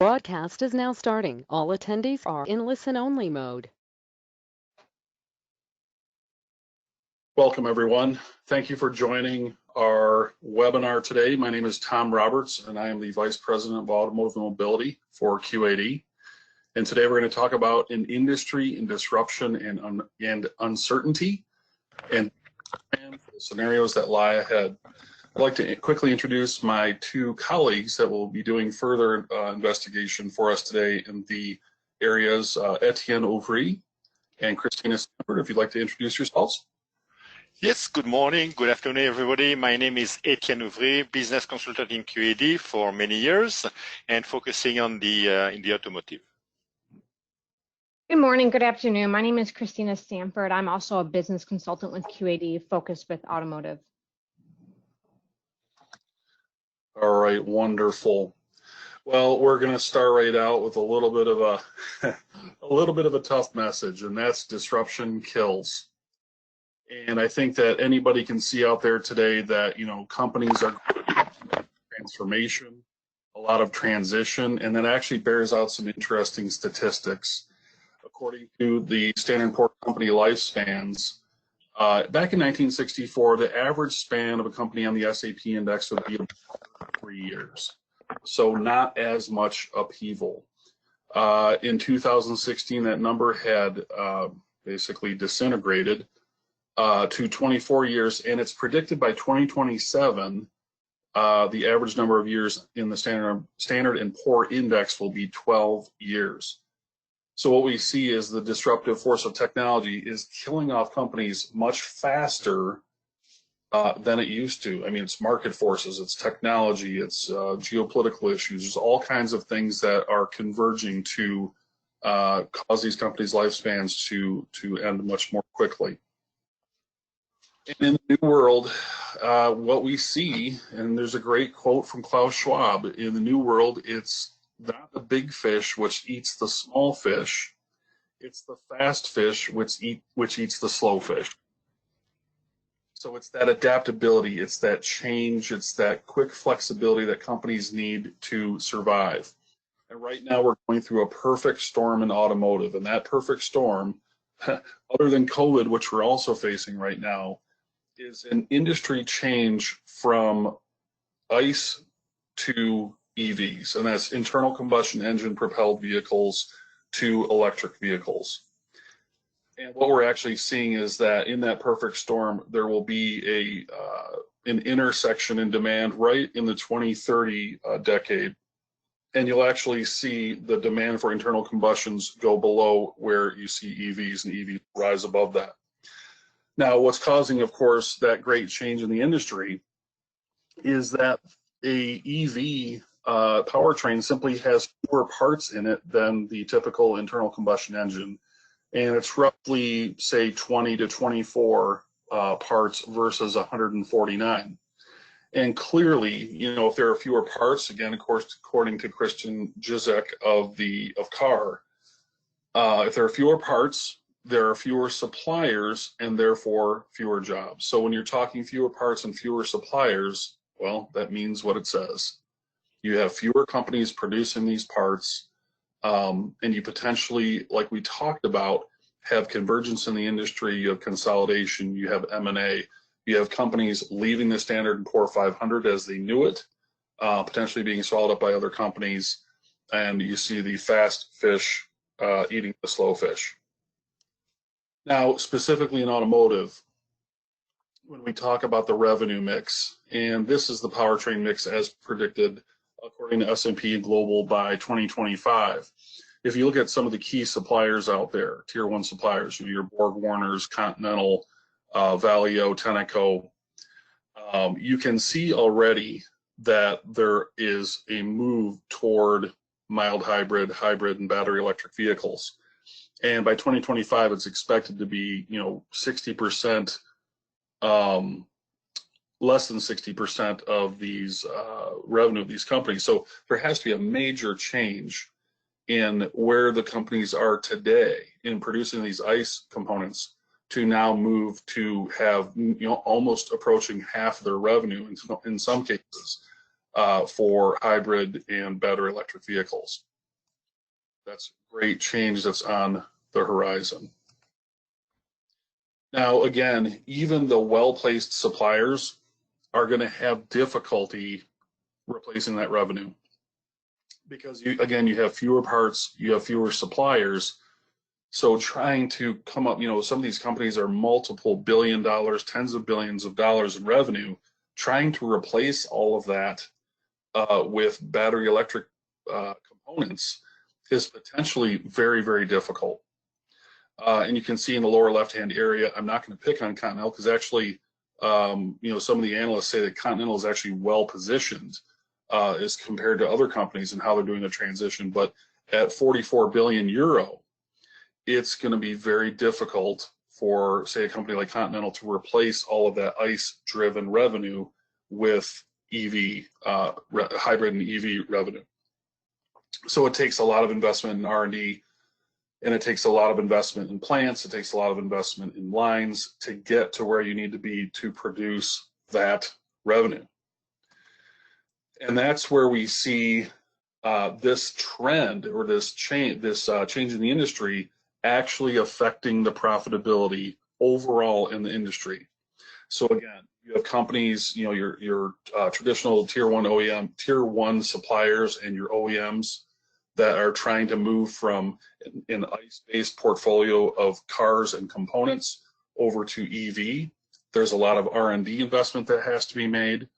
Broadcast is now starting. All attendees are in listen-only mode. Welcome, everyone. Thank you for joining our webinar today. My name is Tom Roberts, and I am the Vice President of Automotive Mobility for QAD. And today we're going to talk about an industry in disruption and uncertainty and the scenarios that lie ahead. I'd like to quickly introduce my two colleagues that will be doing further investigation for us today in the areas, Etienne Ouvry and Christina Stanford. If you'd like to introduce yourselves. Yes, good morning, good afternoon, everybody. My name is Etienne Ouvry, business consultant in QAD for many years and focusing on in the automotive. Good morning, good afternoon. My name is Christina Stanford. I'm also a business consultant with QAD focused with automotive. All right, wonderful. Well, we're going to start right out with a little bit of a tough message, and that's disruption kills. And I think that anybody can see out there today that, companies are going through transformation, a lot of transition, and that actually bears out some interesting statistics. According to the Standard & Poor's company lifespans, back in 1964, the average span of a company on the SAP index would be about 3 years. So not as much upheaval. In 2016, that number had basically disintegrated to 24 years, and it's predicted by 2027, the average number of years in the Standard & Poor index will be 12 years. So what we see is the disruptive force of technology is killing off companies much faster than it used to. I mean, it's market forces, it's technology, it's geopolitical issues. There's all kinds of things that are converging to cause these companies' lifespans to end much more quickly. And in the new world, what we see, and there's a great quote from Klaus Schwab, in the new world, it's not the big fish which eats the small fish, it's the fast fish which eats the slow fish. So it's that adaptability, it's that change, it's that quick flexibility that companies need to survive. And right now we're going through a perfect storm in automotive, and that perfect storm, other than COVID, which we're also facing right now, is an industry change from ICE to EVs, and that's internal combustion engine propelled vehicles to electric vehicles. And what we're actually seeing is that in that perfect storm, there will be an intersection in demand right in the 2030 decade, and you'll actually see the demand for internal combustions go below where you see EVs, and EVs rise above that. Now, what's causing, of course, that great change in the industry is that a EV powertrain simply has fewer parts in it than the typical internal combustion engine. And it's roughly, say, 20 to 24 parts versus 149. And clearly, if there are fewer parts, again, of course, according to Christian Zizek of CAR, if there are fewer parts, there are fewer suppliers and therefore fewer jobs. So when you're talking fewer parts and fewer suppliers, well, that means what it says. You have fewer companies producing these parts, and you potentially, like we talked about, have convergence in the industry, you have consolidation, you have M&A, you have companies leaving the Standard & Poor 500 as they knew it, potentially being swallowed up by other companies, and you see the fast fish eating the slow fish. Now, specifically in automotive, when we talk about the revenue mix, and this is the powertrain mix as predicted according to S&P Global by 2025. If you look at some of the key suppliers out there, tier one suppliers, your BorgWarners, Continental, Valeo, Tenneco, you can see already that there is a move toward mild hybrid, and battery electric vehicles. And by 2025, it's expected to be, 60%, less than 60% of these revenue of these companies. So there has to be a major change in where the companies are today in producing these ICE components to now move to have, almost approaching half their revenue in some cases for hybrid and battery electric vehicles. That's great change that's on the horizon. Now, again, even the well-placed suppliers are going to have difficulty replacing that revenue because you have fewer parts, you have fewer suppliers. So trying to come up, some of these companies are multiple $1 billion, tens of billions of dollars in revenue. Trying to replace all of that with battery electric components is potentially very, very difficult. And you can see in the lower left-hand area, I'm not going to pick on Continental because actually, some of the analysts say that Continental is actually well positioned as compared to other companies and how they're doing the transition. But at 44 billion euro, it's going to be very difficult for, say, a company like Continental to replace all of that ICE-driven revenue with EV, hybrid and EV revenue. So it takes a lot of investment in R&D, and it takes a lot of investment in plants. It takes a lot of investment in lines to get to where you need to be to produce that revenue. And that's where we see this trend or this change in the industry actually affecting the profitability overall in the industry. So again, you have companies, your traditional tier one suppliers and your OEMs that are trying to move from an ICE-based portfolio of cars and components over to EV. There's a lot of R&D investment that has to be made.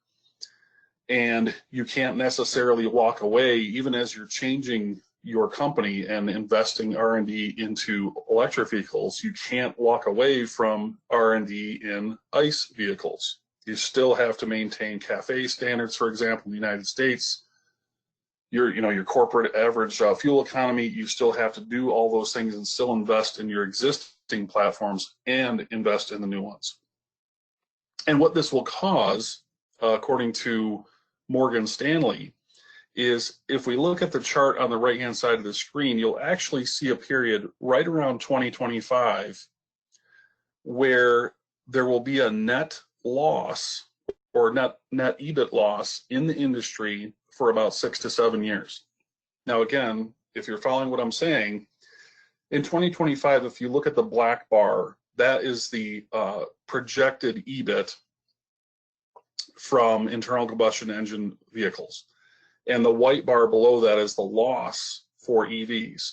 And you can't necessarily walk away, even as you're changing your company and investing R&D into electric vehicles, you can't walk away from R&D in ICE vehicles. You still have to maintain CAFE standards, for example, in the United States. Your corporate average fuel economy, you still have to do all those things and still invest in your existing platforms and invest in the new ones. And what this will cause, according to Morgan Stanley, is if we look at the chart on the right-hand side of the screen, you'll actually see a period right around 2025 where there will be a net loss or net EBIT loss in the industry for about 6 to 7 years. Now, again, if you're following what I'm saying, in 2025, if you look at the black bar, that is the projected EBIT from internal combustion engine vehicles. And the white bar below that is the loss for EVs.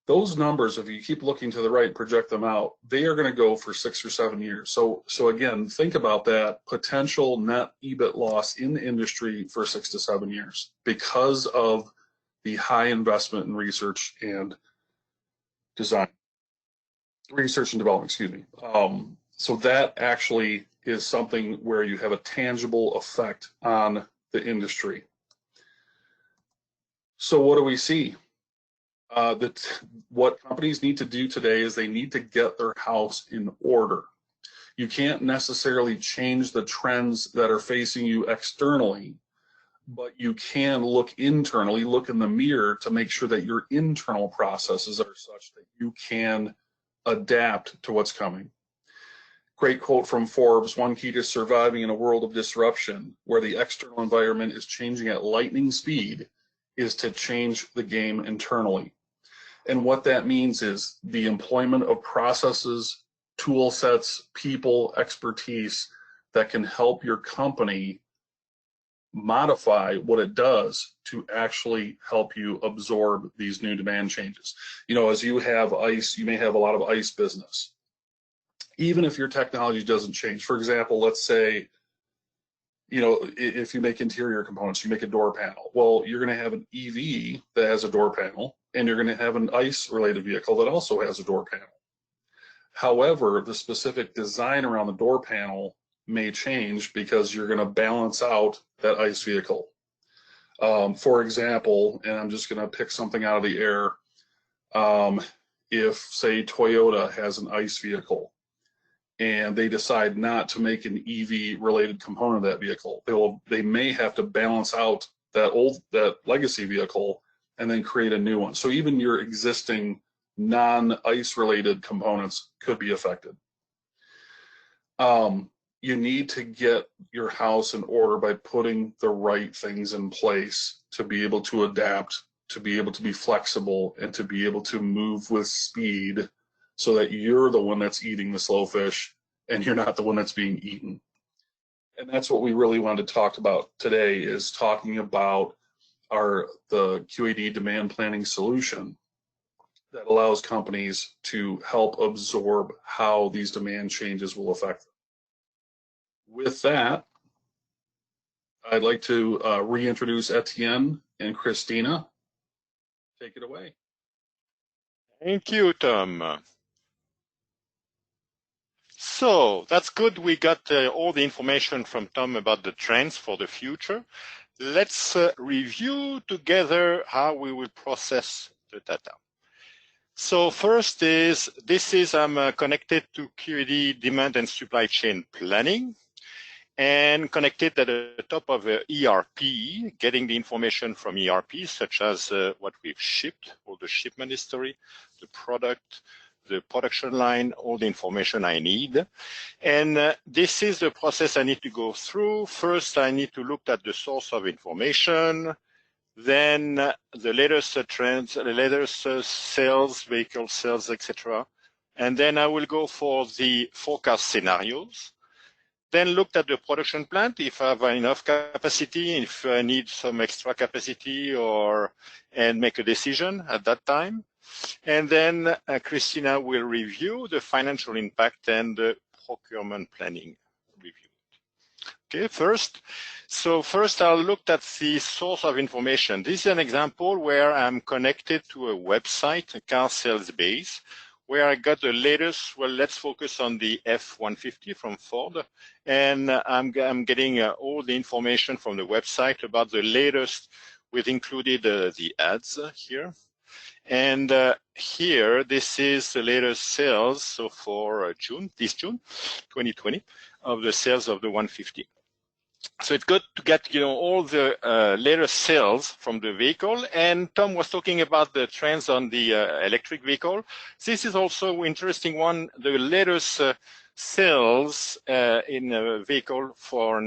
Those numbers, if you keep looking to the right, project them out, they are going to go for 6 or 7 years. So again, think about that potential net EBIT loss in the industry for 6 to 7 years because of the high investment in research and development, excuse me. So that actually is something where you have a tangible effect on the industry. So what do we see? What companies need to do today is they need to get their house in order. You can't necessarily change the trends that are facing you externally, but you can look internally, look in the mirror to make sure that your internal processes are such that you can adapt to what's coming. Great quote from Forbes: "One key to surviving in a world of disruption where the external environment is changing at lightning speed is to change the game internally." And what that means is the employment of processes, tool sets, people, expertise that can help your company modify what it does to actually help you absorb these new demand changes. As you have ICE, you may have a lot of ICE business. Even if your technology doesn't change, for example, let's say, if you make interior components, you make a door panel. Well, you're going to have an EV that has a door panel, and you're going to have an ICE-related vehicle that also has a door panel. However, the specific design around the door panel may change because you're going to balance out that ICE vehicle. For example, and I'm just going to pick something out of the air, if, say, Toyota has an ICE vehicle, and they decide not to make an EV-related component of that vehicle, they may have to balance out that legacy vehicle and then create a new one. So even your existing non-ICE related components could be affected. you need to get your house in order by putting the right things in place to be able to adapt, to be able to be flexible, and to be able to move with speed so that you're the one that's eating the slow fish and you're not the one that's being eaten. And that's what we really wanted to talk about today, is talking about the QAD demand planning solution that allows companies to help absorb how these demand changes will affect them. With that, I'd like to reintroduce Etienne and Christina. Take it away. Thank you, Tom. So that's good. We got all the information from Tom about the trends for the future. Let's review together how we will process the data. So first I'm connected to QAD demand and supply chain planning, and connected at the top of ERP, getting the information from ERP, such as what we've shipped, all the shipment history, the product, the production line, all the information I need. And this is the process I need to go through. First, I need to look at the source of information, then the latest trends, the latest sales, vehicle sales, etc. And then I will go for the forecast scenarios. Then looked at the production plant, if I have enough capacity, if I need some extra capacity, and make a decision at that time. And then Christina will review the financial impact and the procurement planning review. Okay, first I'll look at the source of information. This is an example where I'm connected to a website, a car sales base, where I got the latest. Well, let's focus on the F-150 from Ford. And I'm getting all the information from the website about the latest. We've included the ads here. And here, this is the latest sales. So for this June 2020, of the sales of the 150. So it's good to get, all the latest sales from the vehicle. And Tom was talking about the trends on the electric vehicle. This is also an interesting one. The latest sales in a vehicle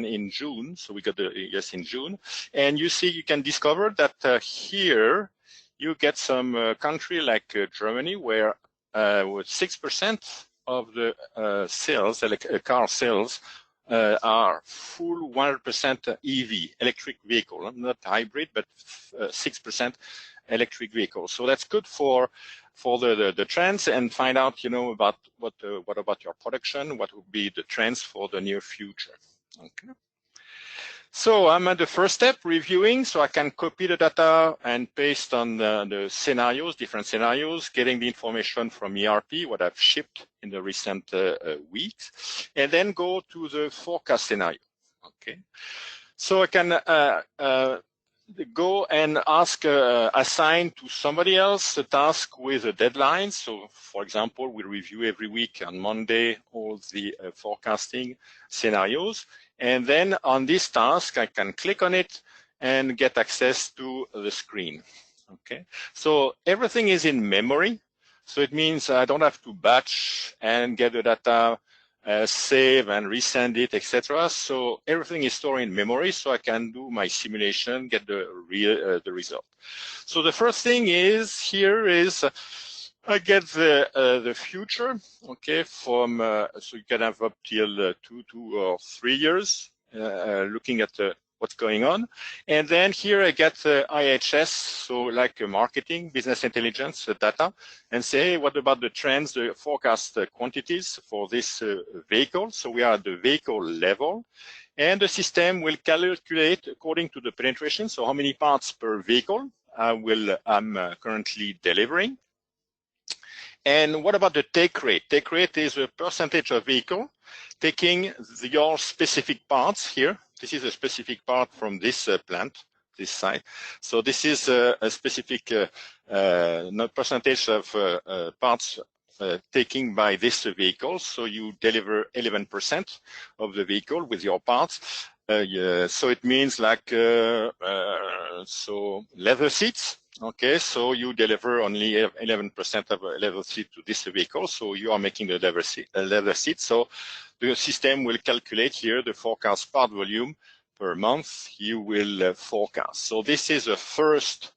in June. So we got in June. And you see, you can discover that here you get some country like Germany, where with 6% of the sales, car sales, are full 100% EV, electric vehicle, not hybrid, but 6% electric vehicle. So that's good for the trends, and find out, about what about your production, what would be the trends for the near future. Okay. So I'm at the first step, reviewing, so I can copy the data and paste on the scenarios, different scenarios, getting the information from ERP, what I've shipped in the recent weeks, and then go to the forecast scenario. Okay, so I can go and assign to somebody else a task with a deadline. So, for example, we review every week on Monday all the forecasting scenarios. And then on this task, I can click on it and get access to the screen. Okay, so everything is in memory. So it means I don't have to batch and get the data, save and resend it, etc. So everything is stored in memory, so I can do my simulation, get the result. So the first thing is I get the future, okay, from so you can have up till 2 or 3 years, looking at what's going on, and then here I get IHS, so like marketing, business intelligence data, and say, hey, what about the trends, the forecast quantities for this vehicle? So we are at the vehicle level, and the system will calculate according to the penetration, so how many parts per vehicle I'm currently delivering. And what about the take rate? Take rate is a percentage of vehicle taking your specific parts here. This is a specific part from this plant, this site. So this is a specific percentage of parts taken by this vehicle. So you deliver 11% of the vehicle with your parts. So it means like so leather seats. Okay, so you deliver only 11% of a level seat to this vehicle, so you are making a level seat. So the system will calculate here the forecast part volume per month you will forecast. So this is the first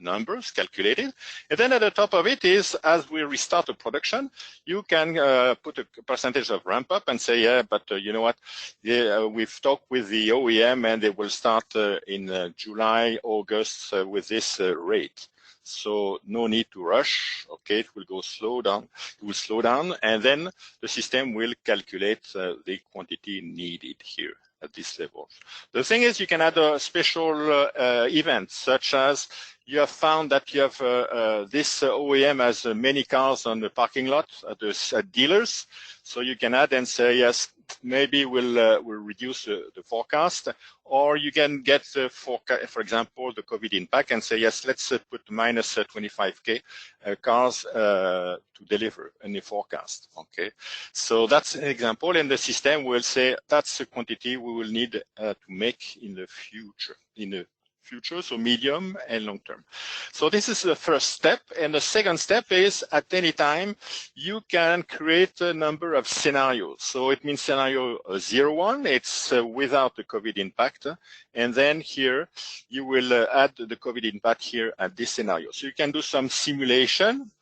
numbers calculated. And then at the top of it is, as we restart the production, you can put a percentage of ramp up and say, yeah, but you know what, yeah, we've talked with the OEM and they will start in July, August with this rate. So no need to rush. Okay, it will go slow down. It will slow down, and then the system will calculate the quantity needed here at this level. The thing is, you can add a special event, such as you have found that you have this OEM has many cars on the parking lot at dealers, so you can add and say, yes, maybe we'll reduce the forecast, or you can get for example, the COVID impact and say, yes, let's put minus 25K cars to deliver in the forecast. Okay, so that's an example, and the system will say that's the quantity we will need to make in the future, so medium and long term. So this is the first step, and the second step is at any time you can create a number of scenarios. So it means scenario 01, it's without the COVID impact, and then here you will add the COVID impact here at this scenario. So you can do some simulation.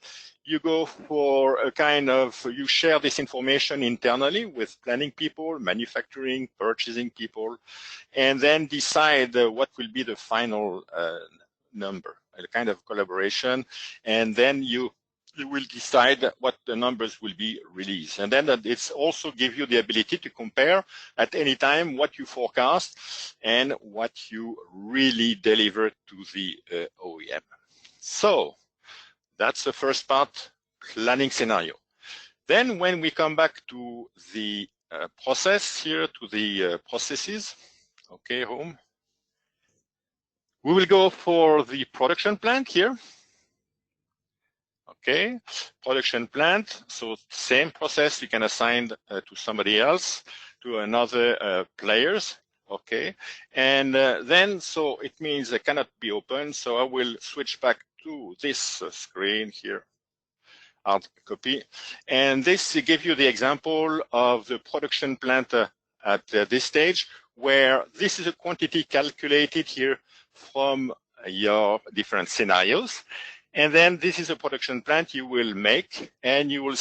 You go for a kind of, you share this information internally with planning people, manufacturing, purchasing people, and then decide what will be the final number, a kind of collaboration, and then you will decide what the numbers will be released. And then it's also give you the ability to compare at any time what you forecast and what you really deliver to the OEM. So that's the first part, planning scenario. Then when we come back to the process here, to the processes, okay, home, we will go for the production plant here. Okay, production plant, so same process, you can assign to somebody else, to another players. Okay, and then, so it means it cannot be open, so I will switch back to this screen here, hard copy, and this gives you the example of the production plant at this stage, where this is a quantity calculated here from your different scenarios. And then this is a production plant you will make, and you will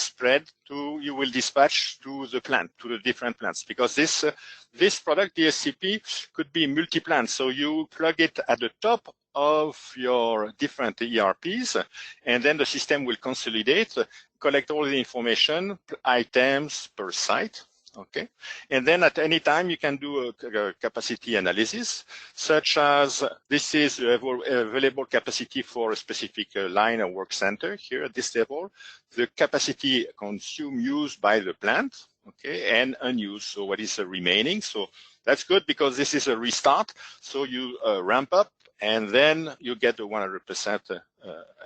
you will dispatch to the plant, to the different plants, because this product, the SCP, could be multi-plant. So you plug it at the top of your different ERPs, and then the system will consolidate, collect all the information, items per site. Okay, and then at any time you can do a capacity analysis, such as this is available capacity for a specific line or work center here at this table, the capacity used by the plant, okay, and unused, so what is remaining. So that's good because this is a restart, so you ramp up and then you get the 100%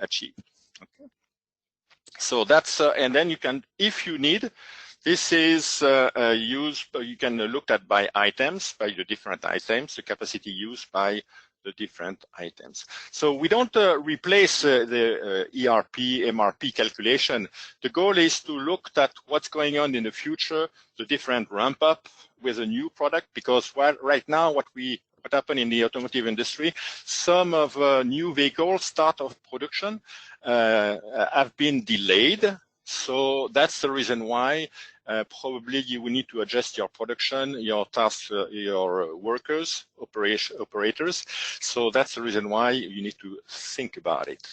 achieved. Okay, so that's and then you can, if you need, this is used, you can look at by items, by the different items, the capacity used by the different items. So we don't replace the ERP, MRP calculation. The goal is to look at what's going on in the future, the different ramp up with a new product, because right now what happened in the automotive industry, some of new vehicles start of production have been delayed. So that's the reason why probably you will need to adjust your production, your tasks, your workers, operators. So that's the reason why you need to think about it.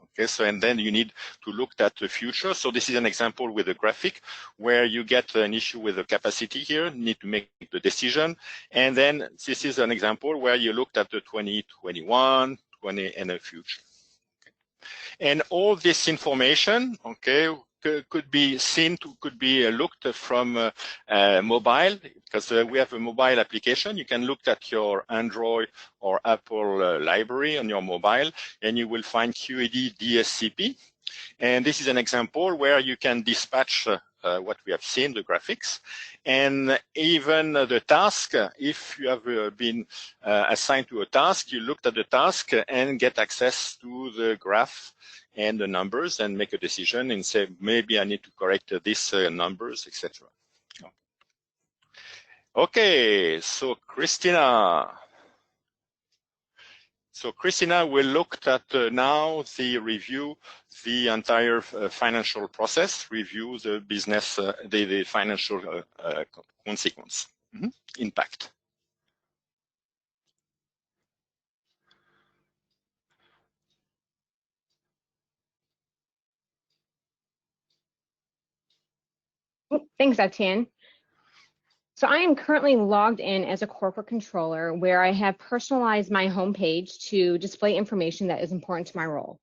Okay, so and then you need to look at the future. So this is an example with a graphic where you get an issue with the capacity here, need to make the decision. And then this is an example where you looked at the 2021, 20, and the future. Okay. And all this information, okay, could be seen to, could be looked from mobile, because we have a mobile application. You can look at your Android or Apple library on your mobile, and you will find QAD DSCP. And this is an example where you can dispatch what we have seen, the graphics, and even the task. If you have been assigned to a task, you looked at the task and get access to the graph and the numbers and make a decision and say, maybe I need to correct these numbers, etc. Okay, so Christina. So Christina will look at now the review, the entire financial process, review the business, the financial consequence, impact. Thanks, Etienne. So I am currently logged in as a corporate controller where I have personalized my homepage to display information that is important to my role.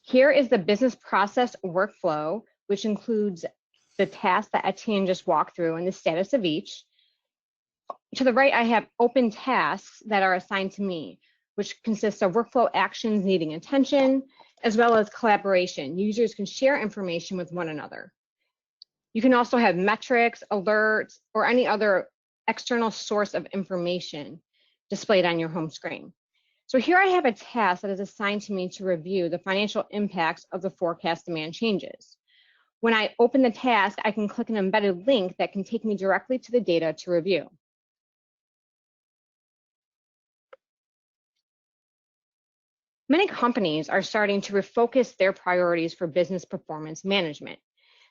Here is the business process workflow, which includes the tasks that Etienne just walked through and the status of each. To the right, I have open tasks that are assigned to me, which consists of workflow actions needing attention, as well as collaboration. Users can share information with one another. You can also have metrics, alerts, or any other external source of information displayed on your home screen. So here I have a task that is assigned to me to review the financial impacts of the forecast demand changes. When I open the task, I can click an embedded link that can take me directly to the data to review. Many companies are starting to refocus their priorities for business performance management.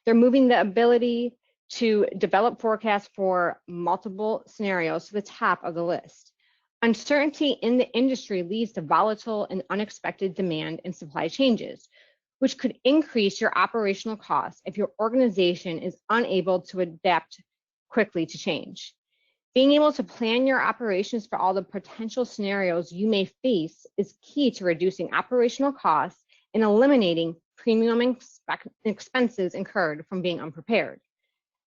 They're moving the ability to develop forecasts for multiple scenarios to the top of the list. Uncertainty in the industry leads to volatile and unexpected demand and supply changes, which could increase your operational costs if your organization is unable to adapt quickly to change. Being able to plan your operations for all the potential scenarios you may face is key to reducing operational costs and eliminating premium expenses incurred from being unprepared.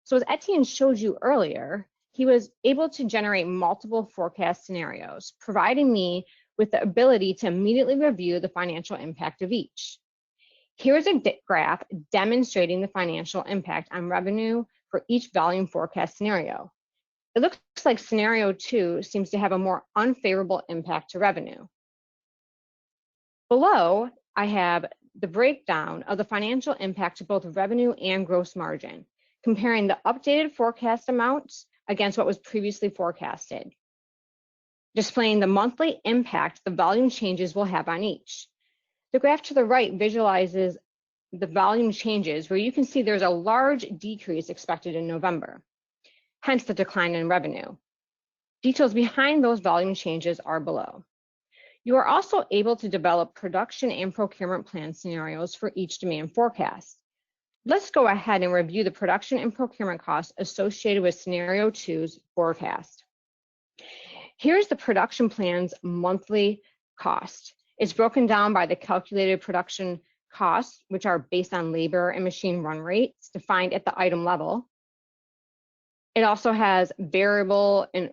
So as Etienne showed you earlier, he was able to generate multiple forecast scenarios, providing me with the ability to immediately review the financial impact of each. Here is a graph demonstrating the financial impact on revenue for each volume forecast scenario. It looks like scenario 2 seems to have a more unfavorable impact to revenue. Below, I have the breakdown of the financial impact to both revenue and gross margin, comparing the updated forecast amounts against what was previously forecasted, displaying the monthly impact the volume changes will have on each. The graph to the right visualizes the volume changes where you can see there's a large decrease expected in November, hence the decline in revenue. Details behind those volume changes are below. You are also able to develop production and procurement plan scenarios for each demand forecast. Let's go ahead and review the production and procurement costs associated with scenario 2's forecast. Here's the production plan's monthly cost. It's broken down by the calculated production costs, which are based on labor and machine run rates defined at the item level. It also has variable and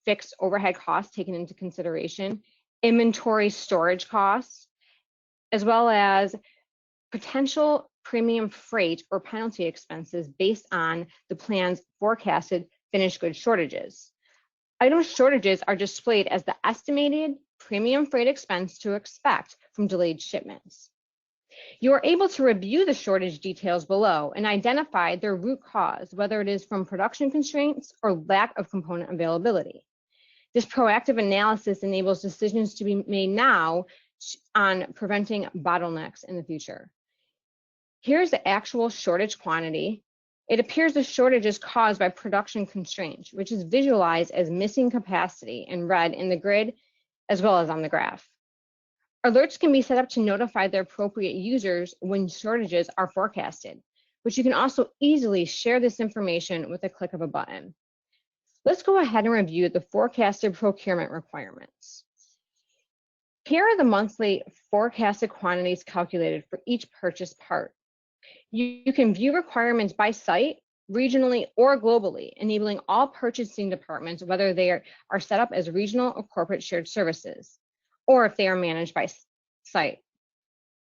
fixed overhead costs taken into consideration, inventory storage costs, as well as potential premium freight or penalty expenses based on the plan's forecasted finished goods shortages. Item shortages are displayed as the estimated premium freight expense to expect from delayed shipments. You are able to review the shortage details below and identify their root cause, whether it is from production constraints or lack of component availability. This proactive analysis enables decisions to be made now on preventing bottlenecks in the future. Here's the actual shortage quantity. It appears the shortage is caused by production constraints, which is visualized as missing capacity in red in the grid, as well as on the graph. Alerts can be set up to notify the appropriate users when shortages are forecasted, which you can also easily share this information with a click of a button. Let's go ahead and review the forecasted procurement requirements. Here are the monthly forecasted quantities calculated for each purchased part. You can view requirements by site, regionally, or globally, enabling all purchasing departments, whether they are set up as regional or corporate shared services, or if they are managed by site.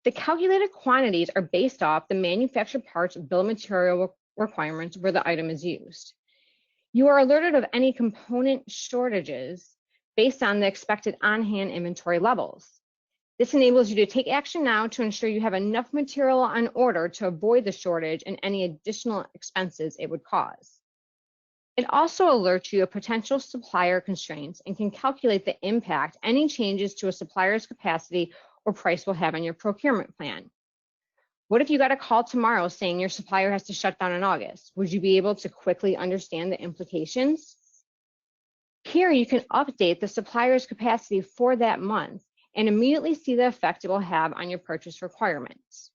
The calculated quantities are based off the manufactured parts bill of material requirements where the item is used. You are alerted of any component shortages based on the expected on-hand inventory levels. This enables you to take action now to ensure you have enough material on order to avoid the shortage and any additional expenses it would cause. It also alerts you of potential supplier constraints and can calculate the impact any changes to a supplier's capacity or price will have on your procurement plan. What if you got a call tomorrow saying your supplier has to shut down in August? Would you be able to quickly understand the implications? Here you can update the supplier's capacity for that month and immediately see the effect it will have on your purchase requirements.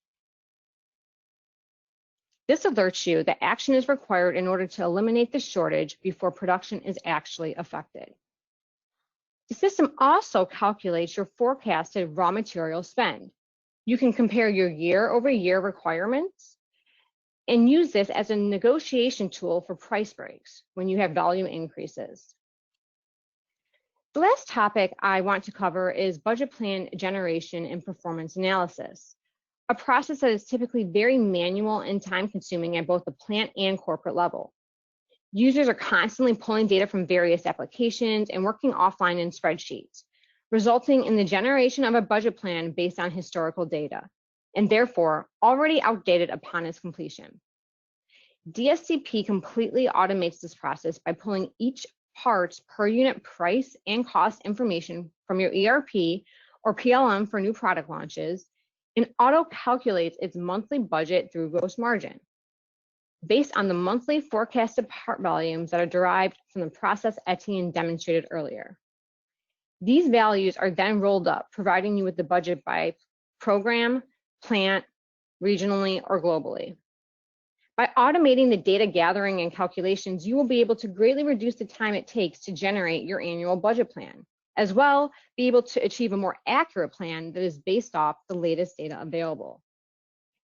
This alerts you that action is required in order to eliminate the shortage before production is actually affected. The system also calculates your forecasted raw material spend. You can compare your year-over-year requirements and use this as a negotiation tool for price breaks when you have volume increases. The last topic I want to cover is budget plan generation and performance analysis, a process that is typically very manual and time-consuming at both the plant and corporate level. Users are constantly pulling data from various applications and working offline in spreadsheets, resulting in the generation of a budget plan based on historical data, and therefore already outdated upon its completion. DSCP completely automates this process by pulling each part's per unit price and cost information from your ERP or PLM for new product launches and auto-calculates its monthly budget through gross margin based on the monthly forecasted part volumes that are derived from the process Etienne demonstrated earlier. These values are then rolled up, providing you with the budget by program, plant, regionally, or globally. By automating the data gathering and calculations, you will be able to greatly reduce the time it takes to generate your annual budget plan, as well be able to achieve a more accurate plan that is based off the latest data available.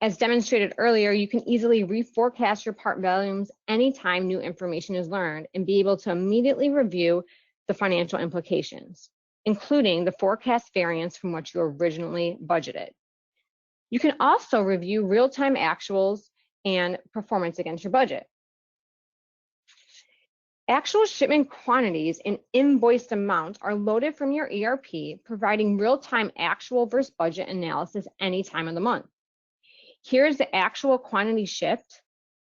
As demonstrated earlier, you can easily reforecast your part volumes anytime new information is learned and be able to immediately review the financial implications, including the forecast variance from what you originally budgeted. You can also review real-time actuals and performance against your budget. Actual shipment quantities and invoiced amounts are loaded from your ERP, providing real-time actual versus budget analysis any time of the month. Here is the actual quantity shipped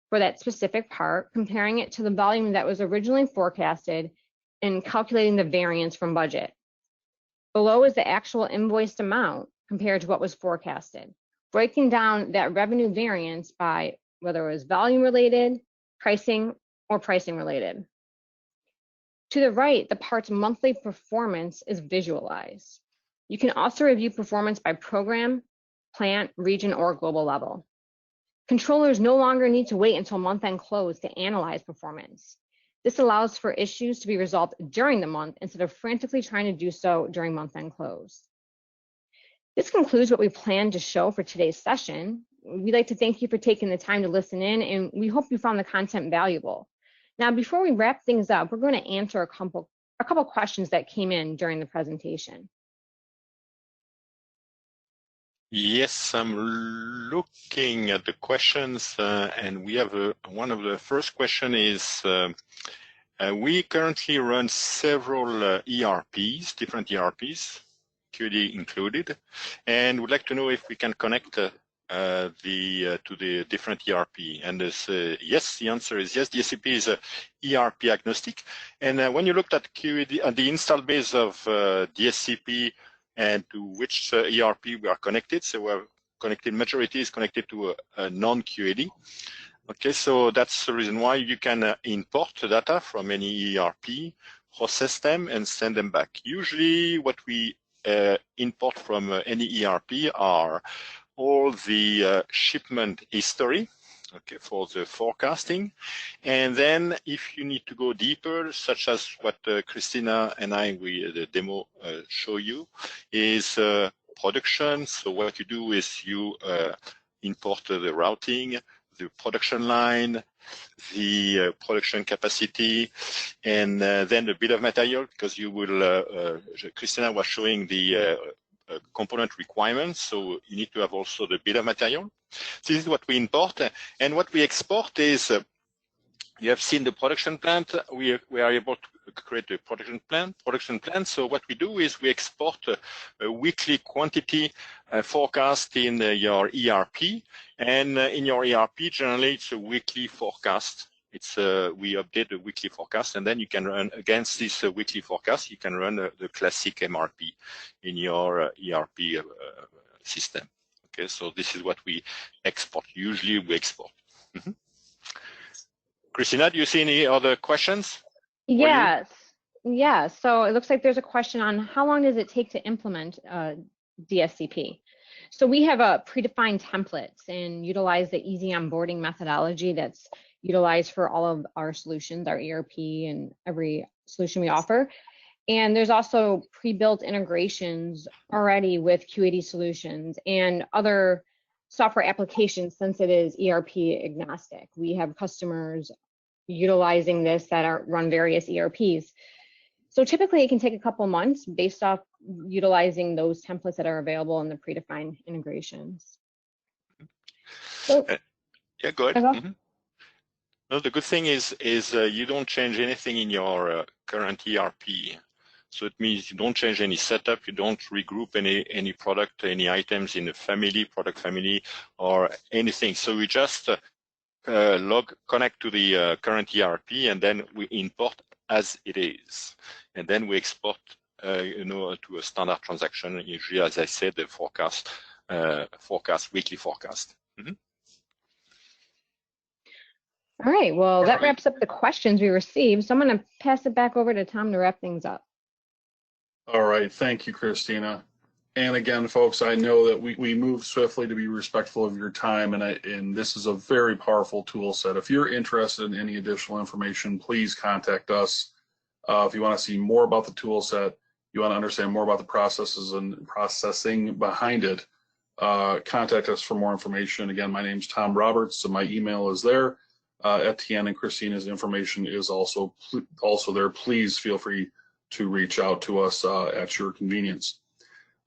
for that specific part, comparing it to the volume that was originally forecasted and calculating the variance from budget. Below is the actual invoiced amount compared to what was forecasted, breaking down that revenue variance by whether it was volume related, pricing, or pricing related. To the right, the part's monthly performance is visualized. You can also review performance by program, plant, region, or global level. Controllers no longer need to wait until month-end close to analyze performance. This allows for issues to be resolved during the month instead of frantically trying to do so during month-end close. This concludes what we plan to show for today's session. We'd like to thank you for taking the time to listen in, and we hope you found the content valuable. Now, before we wrap things up, we're going to answer a couple questions that came in during the presentation. Yes, I'm looking at the questions, and we have one of the first question is, we currently run several ERPs, different ERPs, QED included, and would like to know if we can connect to the different ERP. And yes, the answer is yes. DSCP is ERP agnostic. And when you looked at QED, the install base of DSCP and to which ERP we are connected, so we're connected, majority is connected to a non-QED. Okay, so that's the reason why you can import the data from any ERP, process them, and send them back. Usually what we import from any ERP are all the shipment history, okay, for the forecasting. And then if you need to go deeper, such as what Christina and I, the demo show you, is production. So what you do is you import the routing, the production line, the production capacity, and then the bill of material, because you will, Christina was showing the component requirements. So you need to have also the bill of material. This is what we import, and what we export is. You have seen the production plant. We are able to create a production plan. So what we do is we export a weekly quantity forecast in your ERP, and in your ERP generally it's a weekly forecast. It's we update the weekly forecast, and then you can run against this weekly forecast. You can run the classic MRP in your ERP system. Okay, so this is what we export. Usually we export. Mm-hmm. Christina, do you see any other questions? Yes. Yeah. So it looks like there's a question on how long does it take to implement DSCP? So we have a predefined templates and utilize the easy onboarding methodology that's utilized for all of our solutions, our ERP and every solution we offer. And there's also pre-built integrations already with Q80 solutions and other software applications since it is ERP agnostic. We have customers utilizing this that run various ERPs. So typically it can take a couple months based off utilizing those templates that are available in the predefined integrations. So, yeah, go ahead. Mm-hmm. No, the good thing is you don't change anything in your current ERP. So it means you don't change any setup, you don't regroup any product, any items in the product family or anything. So we just connect to the current ERP, and then we import as it is. And then we export, to a standard transaction, usually, as I said, the weekly forecast. Mm-hmm. All right, well, that wraps up the questions we received. So I'm going to pass it back over to Tom to wrap things up. All right, thank you, Christina. And again, folks, I know that we move swiftly to be respectful of your time, and this is a very powerful tool set. If you're interested in any additional information, please contact us. If you want to see more about the tool set, you want to understand more about the processes and processing behind it, contact us for more information. Again, my name's Tom Roberts, so my email is there. Etienne and Christina's information is also there. Please feel free to reach out to us at your convenience.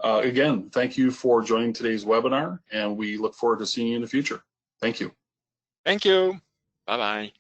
Again, thank you for joining today's webinar, and we look forward to seeing you in the future. Thank you. Thank you. Bye-bye.